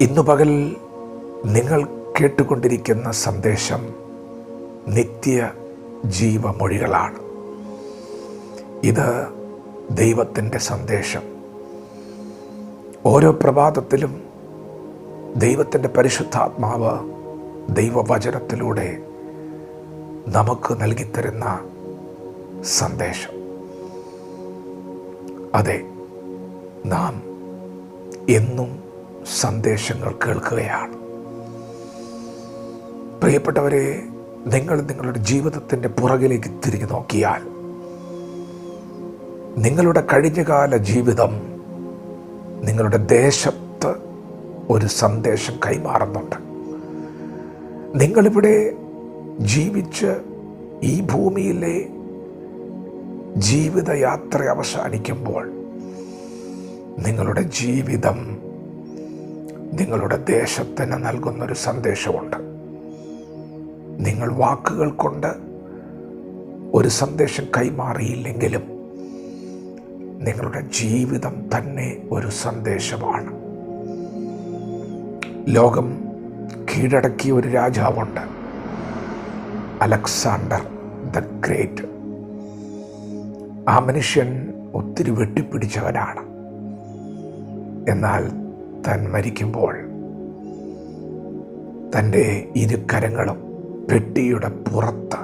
ഇന്നു പകൽ നിങ്ങൾ കേട്ടുകൊണ്ടിരിക്കുന്ന സന്ദേശം നിത്യ ജീവമൊഴികളാണ്. ഇത് ദൈവത്തിൻ്റെ സന്ദേശം. ഓരോ പ്രഭാതത്തിലും ദൈവത്തിൻ്റെ പരിശുദ്ധാത്മാവ് ദൈവവചനത്തിലൂടെ നമുക്ക് നൽകിത്തരുന്ന സന്ദേശം. അതെ, നാം എന്നും സന്ദേശങ്ങൾ കേൾക്കുകയാണ്. പ്രിയപ്പെട്ടവരെ, നിങ്ങൾ നിങ്ങളുടെ ജീവിതത്തിൻ്റെ പുറകിലേക്ക് തിരിഞ്ഞു നോക്കിയാൽ നിങ്ങളുടെ കഴിഞ്ഞകാല ജീവിതം നിങ്ങളുടെ ദേശത്ത് ഒരു സന്ദേശം കൈമാറുന്നുണ്ട്. നിങ്ങളിവിടെ ജീവിച്ച് ഈ ഭൂമിയിലെ ജീവിതയാത്ര അവസാനിക്കുമ്പോൾ നിങ്ങളുടെ ജീവിതം നിങ്ങളുടെ ദേശത്തിന് നൽകുന്നൊരു സന്ദേശമുണ്ട്. നിങ്ങൾ വാക്കുകൾ കൊണ്ട് ഒരു സന്ദേശം കൈമാറിയില്ലെങ്കിലും നിങ്ങളുടെ ജീവിതം തന്നെ ഒരു സന്ദേശമാണ്. ലോകം കീഴടക്കിയ ഒരു രാജാവുണ്ട്, അലക്സാണ്ടർ ദ ഗ്രേറ്റ്. ആ മനുഷ്യൻ ഒത്തിരി വെട്ടിപ്പിടിച്ചവനാണ്. എന്നാൽ താൻ മരിക്കുമ്പോൾ തൻ്റെ ഇരുകരങ്ങളും പെട്ടിയുടെ പുറത്ത്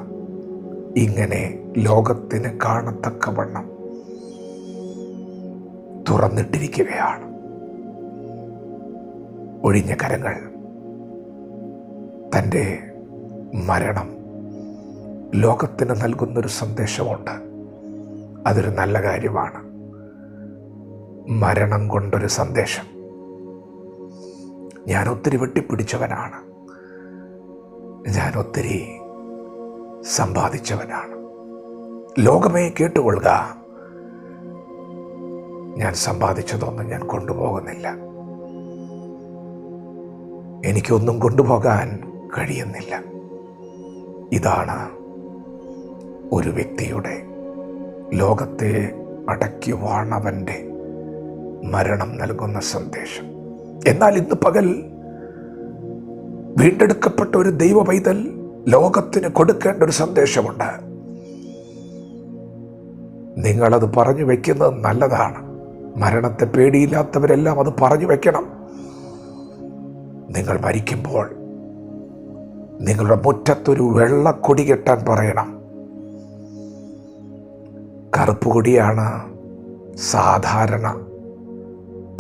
ഇങ്ങനെ ലോകത്തിന് കാണത്തക്കവണ്ണം തുറന്നിട്ടിരിക്കുകയാണ്. ഒഴിഞ്ഞ കരങ്ങൾ. തൻ്റെ മരണം ലോകത്തിന് നൽകുന്നൊരു സന്ദേശമുണ്ട്. അതൊരു നല്ല കാര്യമാണ്. മരണം കൊണ്ടൊരു സന്ദേശം. ഞാൻ ഒത്തിരി വെട്ടിപ്പിടിച്ചവനാണ്, ഞാൻ ഒത്തിരി സമ്പാദിച്ചവനാണ്. ലോകമേ കേട്ടുകൊള്ളുക, ഞാൻ സമ്പാദിച്ചതൊന്നും ഞാൻ കൊണ്ടുപോകുന്നില്ല, എനിക്കൊന്നും കൊണ്ടുപോകാൻ കഴിയുന്നില്ല. ഇതാണ് ഒരു വ്യക്തിയുടെ, ലോകത്തെ അടക്കി വാണവൻ്റെ മരണം നൽകുന്ന സന്ദേശം. എന്നാൽ ഇന്ന് പകൽ വീണ്ടെടുക്കപ്പെട്ട ഒരു ദൈവ പൈതൽ ലോകത്തിന് കൊടുക്കേണ്ട ഒരു സന്ദേശമുണ്ട്. നിങ്ങളത് പറഞ്ഞു വയ്ക്കുന്നത് നല്ലതാണ്. മരണത്തെ പേടിയില്ലാത്തവരെല്ലാം അത് പറഞ്ഞു വയ്ക്കണം. നിങ്ങൾ മരിക്കുമ്പോൾ നിങ്ങളുടെ മുറ്റത്തൊരു വെള്ളക്കൊടി കെട്ടാൻ പറയണം. കറുപ്പ് കൊടിയാണ് സാധാരണ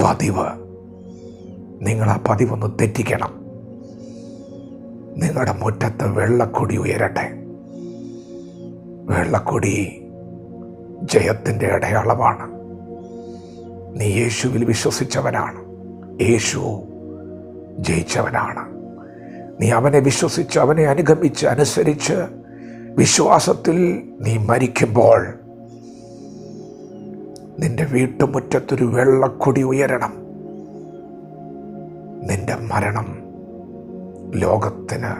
പതിവ്. നിങ്ങൾ ആ പതിവൊന്ന് തെറ്റിക്കണം. നിങ്ങളുടെ മുറ്റത്ത് വെള്ളക്കൊടി ഉയരട്ടെ. വെള്ളക്കൊടി ജയത്തിൻ്റെ അടയാളമാണ്. നീ യേശുവിൽ വിശ്വസിച്ചവനാണ്. യേശു ജയിച്ചവനാണ്. നീ അവനെ വിശ്വസിച്ച്, അവനെ അനുഗമിച്ച്, അനുസരിച്ച് വിശ്വാസത്തിൽ നീ മരിക്കുമ്പോൾ നിന്റെ വീട്ടുമുറ്റത്തൊരു വെള്ളക്കൊടി ഉയരണം. നിന്റെ മരണം ലോകത്തിന്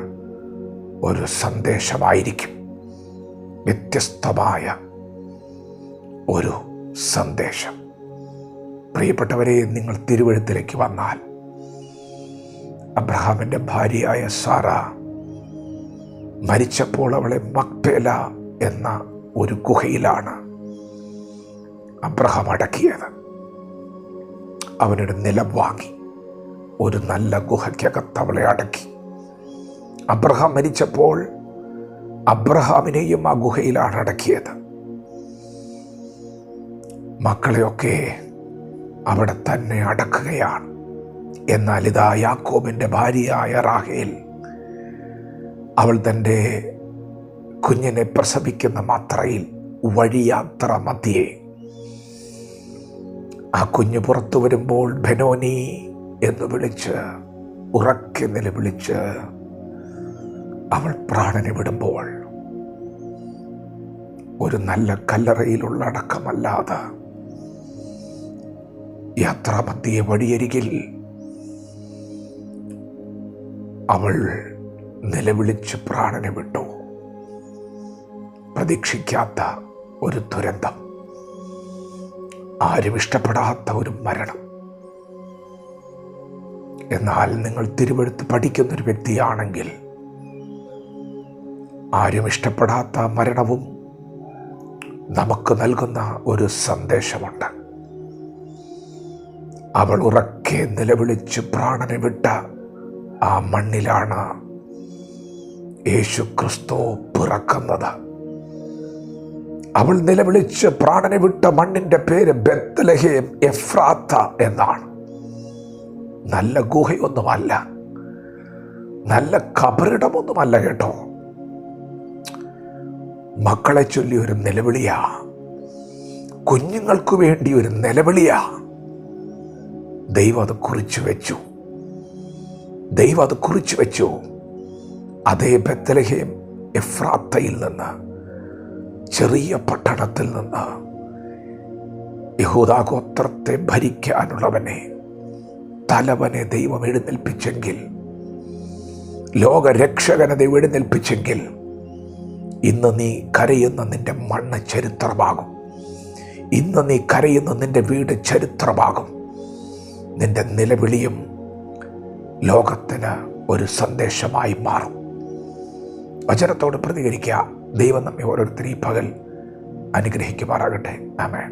ഒരു സന്ദേശമായിരിക്കും. വ്യത്യസ്തമായ ഒരു സന്ദേശം. പ്രിയപ്പെട്ടവരെ, നിങ്ങൾ തിരുവെഴുത്തിലേക്ക് വന്നാൽ അബ്രഹാമിൻ്റെ ഭാര്യയായ സാറ മരിച്ചപ്പോൾ അവളെ മക്പേല എന്ന ഒരു ഗുഹയിലാണ് അബ്രഹാം അടക്കിയത്. അവനൊരു നിലം വാങ്ങി ഒരു നല്ല ഗുഹയ്ക്കകത്ത് അവളെ അടക്കി. അബ്രഹാം മരിച്ചപ്പോൾ അബ്രഹാമിനെയും ആ ഗുഹയിലാണ് അടക്കിയത്. മക്കളെയൊക്കെ അവിടെ തന്നെ അടക്കുകയാണ്. എന്നാൽ ഇതാ യാക്കോബിൻ്റെ ഭാര്യയായ റാഹേൽ, അവൾ തൻ്റെ കുഞ്ഞിനെ പ്രസവിക്കുന്ന മാത്രയിൽ വഴിയാത്ര മധ്യേ ആ കുഞ്ഞ് പുറത്തു വരുമ്പോൾ ബെനോനി എന്ന് വിളിച്ച് ഉറക്കെ നിലവിളിച്ച് അവൾ പ്രാണനെ വിടുമ്പോൾ ഒരു നല്ല കല്ലറയിലുള്ള അടക്കമല്ലാതെ യാത്രാമധ്യേ വഴിയരികിൽ അവൾ നിലവിളിച്ച് പ്രാണനെ വിട്ടു. പ്രതീക്ഷിക്കാത്ത ഒരു ദുരന്തം, ആരും ഇഷ്ടപ്പെടാത്ത ഒരു മരണം. എന്നാൽ നിങ്ങൾ തിരുവെഴുത്ത് പഠിക്കുന്നൊരു വ്യക്തിയാണെങ്കിൽ ആരും ഇഷ്ടപ്പെടാത്ത മരണവും നമുക്ക് നൽകുന്ന ഒരു സന്ദേശമുണ്ട്. അവൾ ഉറക്കെ നിലവിളിച്ച് പ്രാണനെ വിട്ട ആ മണ്ണിലാണ് യേശു ക്രിസ്തു പിറക്കുന്നത്. അവൾ നിലവിളിച്ച് പ്രാണനെ വിട്ട മണ്ണിൻ്റെ പേര് ബെത്ലഹേം എഫ്രാത്ത എന്നാണ്. നല്ല ഗുഹയൊന്നുമല്ല, നല്ല കബറിടമൊന്നുമല്ല കേട്ടോ. മക്കളെ ചൊല്ലി ഒരു നിലവിളിയാ, കുഞ്ഞുങ്ങൾക്ക് വേണ്ടി ഒരു നിലവിളിയാ. ദൈവം അത് കുറിച്ചു വെച്ചു. അതേ ബെത്ലഹേം എഫ്രാത്തയിൽ നിന്ന്, ചെറിയ പട്ടണത്തിൽ നിന്ന് യഹൂദാ ഗോത്രത്തെ ഭരിക്കാനുള്ളവനെ, തലവനെ ദൈവം എഴുന്നേൽപ്പിച്ചെങ്കിൽ, ലോകരക്ഷകനെ ദൈവം എഴുന്നേൽപ്പിച്ചെങ്കിൽ, ഇന്ന് നീ കരയുന്ന നിന്റെ മണ്ണ് ചരിത്രമാകും. ഇന്ന് നീ കരയുന്ന നിന്റെ വീട് ചരിത്രമാകും. നിന്റെ നിലവിളിയും ലോകത്തിന് ഒരു സന്ദേശമായി മാറും. വചനത്തോട് പ്രതികരിക്കുക. ദൈവം നമ്മെ ഓരോരുത്തരെയും പകൽ അനുഗ്രഹിക്കുമാറാകട്ടെ. ആമേൻ.